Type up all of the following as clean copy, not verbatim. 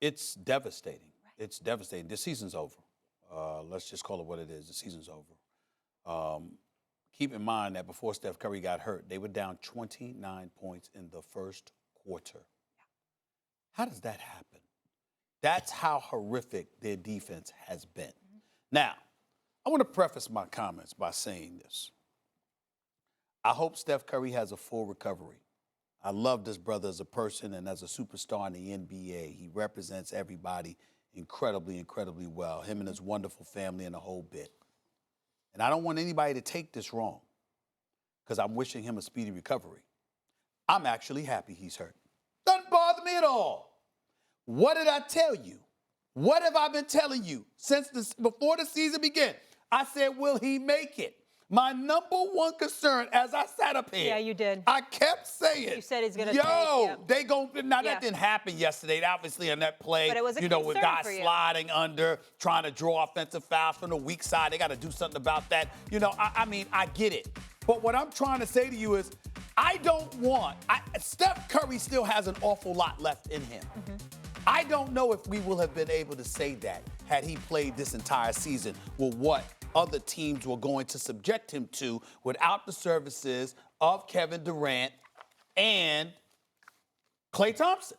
It's devastating. Right. It's devastating. The season's over. Let's just call it what it is. The season's over. Keep in mind that before Steph Curry got hurt, they were down 29 points in the first quarter. Yeah. How does that happen? That's how horrific their defense has been. Mm-hmm. Now, I want to preface my comments by saying this. I hope Steph Curry has a full recovery. I love this brother as a person and as a superstar in the NBA. He represents everybody incredibly, incredibly well, him and his wonderful family and the whole bit. And I don't want anybody to take this wrong because I'm wishing him a speedy recovery. I'm actually happy he's hurt. Doesn't bother me at all. What did I tell you? What have I been telling you since before the season began? I said, will he make it? My number one concern as I sat up here. Yeah, you did. I kept saying. You said he's going to they going to. Now, that didn't happen yesterday, obviously, on that play. But it was a with guys sliding under, trying to draw offensive fouls from the weak side. They got to do something about that. I mean, I get it. But what I'm trying to say to you is, Steph Curry still has an awful lot left in him. Mm-hmm. I don't know if we will have been able to say that had he played this entire season with what other teams were going to subject him to without the services of Kevin Durant and Klay Thompson.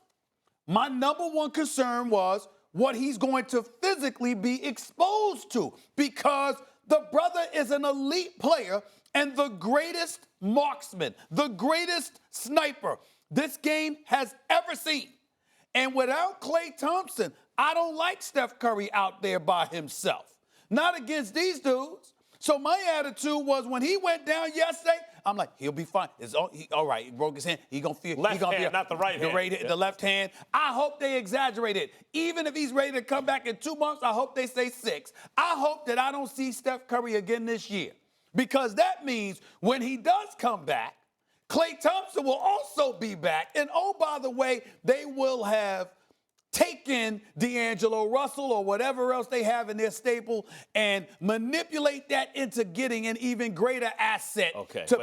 My number one concern was what he's going to physically be exposed to, because the brother is an elite player and the greatest marksman, the greatest sniper this game has ever seen. And without Klay Thompson, I don't like Steph Curry out there by himself. Not against these dudes. So my attitude was when he went down yesterday, I'm like, he'll be fine. All right, he broke his hand. He gonna feel left hand, not the right hand. The left hand. I hope they exaggerate it. Even if he's ready to come back in 2 months, I hope they say 6. I hope that I don't see Steph Curry again this year, because that means when he does come back, Klay Thompson will also be back. And oh, by the way, they will have taken D'Angelo Russell or whatever else they have in their staple and manipulate that into getting an even greater asset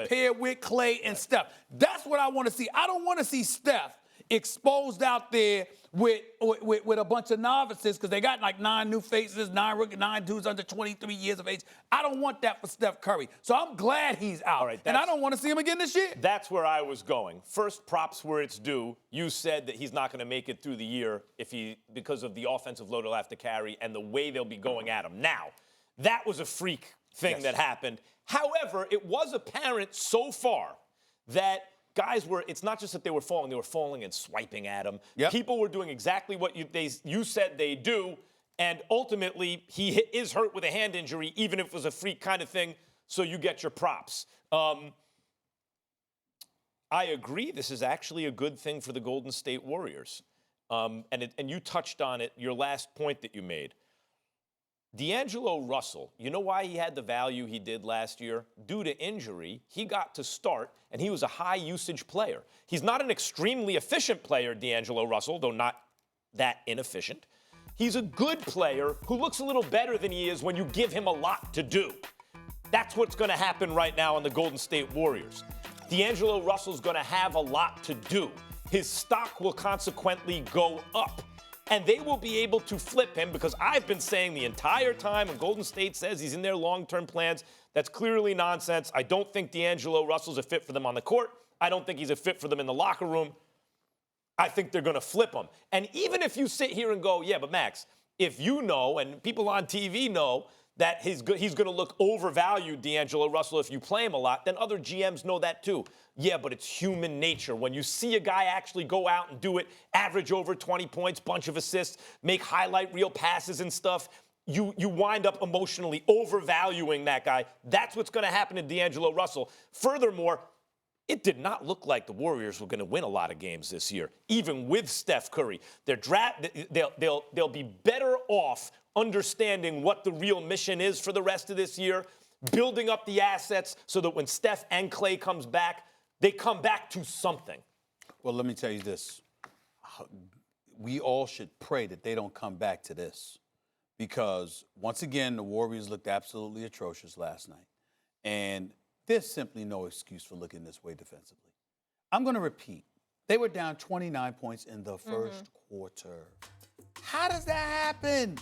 pair with Klay and Steph. That's what I want to see. I don't want to see Steph exposed out there with a bunch of novices, because they got like 9 new faces, 9 dudes under 23 years of age. I don't want that for Steph Curry. So I'm glad he's out. All right, and I don't want to see him again this year. That's where I was going. First, props where it's due. You said that he's not going to make it through the year because of the offensive load he'll have to carry and the way they'll be going at him. Now, that was a freak thing that happened. However, it was apparent so far that guys it's not just that they were falling and swiping at him. Yep. People were doing exactly what you said they do, and ultimately he is hurt with a hand injury, even if it was a freak kind of thing, so you get your props. I agree, this is actually a good thing for the Golden State Warriors. And you touched on it, your last point that you made. D'Angelo Russell, you know why he had the value he did last year? Due to injury, he got to start, and he was a high-usage player. He's not an extremely efficient player, D'Angelo Russell, though not that inefficient. He's a good player who looks a little better than he is when you give him a lot to do. That's what's going to happen right now in the Golden State Warriors. D'Angelo Russell's going to have a lot to do. His stock will consequently go up. And they will be able to flip him, because I've been saying the entire time when Golden State says he's in their long-term plans, that's clearly nonsense. I don't think D'Angelo Russell's a fit for them on the court. I don't think he's a fit for them in the locker room. I think they're going to flip him. And even if you sit here and go, yeah, but Max, if you know, and people on TV know, that he's going to look overvalued, D'Angelo Russell, if you play him a lot, then other GMs know that too. Yeah, but it's human nature. When you see a guy actually go out and do it, average over 20 points, bunch of assists, make highlight reel passes and stuff, you wind up emotionally overvaluing that guy. That's what's going to happen to D'Angelo Russell. Furthermore, it did not look like the Warriors were going to win a lot of games this year, even with Steph Curry. They'll be better off understanding what the real mission is for the rest of this year, building up the assets so that when Steph and Klay comes back, they come back to something. Well, let me tell you this. We all should pray that they don't come back to this, because, once again, the Warriors looked absolutely atrocious last night. And there's simply no excuse for looking this way defensively. I'm going to repeat. They were down 29 points in the first quarter. How does that happen?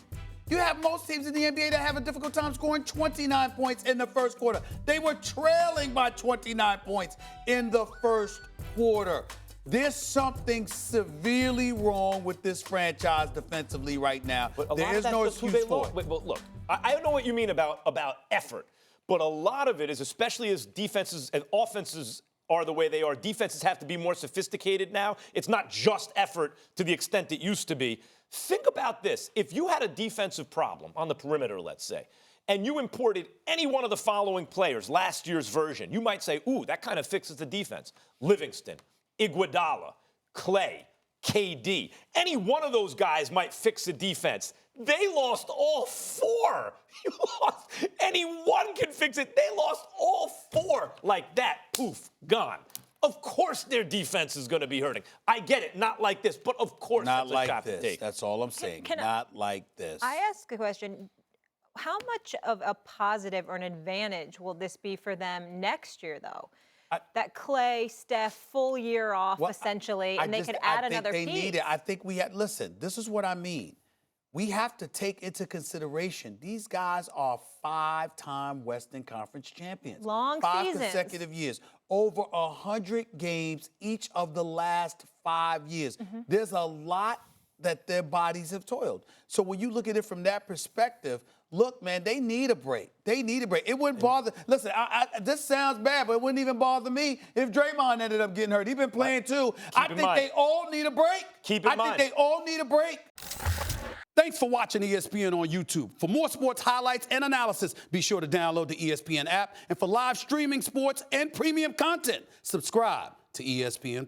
You have most teams in the NBA that have a difficult time scoring 29 points in the first quarter. They were trailing by 29 points in the first quarter. There's something severely wrong with this franchise defensively right now. There is no excuse for it. But look, I don't know what you mean about effort, but a lot of it is, especially as defenses and offenses are the way they are, defenses have to be more sophisticated now. It's not just effort to the extent it used to be. Think about this. If you had a defensive problem on the perimeter, let's say, and you imported any one of the following players, last year's version, you might say, ooh, that kind of fixes the defense. Livingston, Iguodala, Klay, KD. Any one of those guys might fix the defense. They lost all four. Any one can fix it. They lost all four like that. Poof, gone. Of course their defense is going to be hurting. I get it, not like this, but of course not that's a like shot this. to take. That's all I'm saying. Not like this. I ask a question. How much of a positive or an advantage will this be for them next year, though? That Klay, Steph, full year off, essentially, and they could add another piece. I think they need it. I think we had, listen, this is what I mean. We have to take into consideration these guys are 5-time Western Conference champions. Long five seasons. consecutive years. Over 100 games each of the last 5 years. There's a lot that their bodies have toiled. So when you look at it from that perspective, look, man, they need a break. They need a break. It wouldn't bother. Listen, this sounds bad, but it wouldn't even bother me if Draymond ended up getting hurt. He's been playing too. I think they all need a break. Keep in mind. I think they all need a break. Thanks for watching ESPN on YouTube. For more sports highlights and analysis, be sure to download the ESPN app. And for live streaming sports and premium content, subscribe to ESPN+.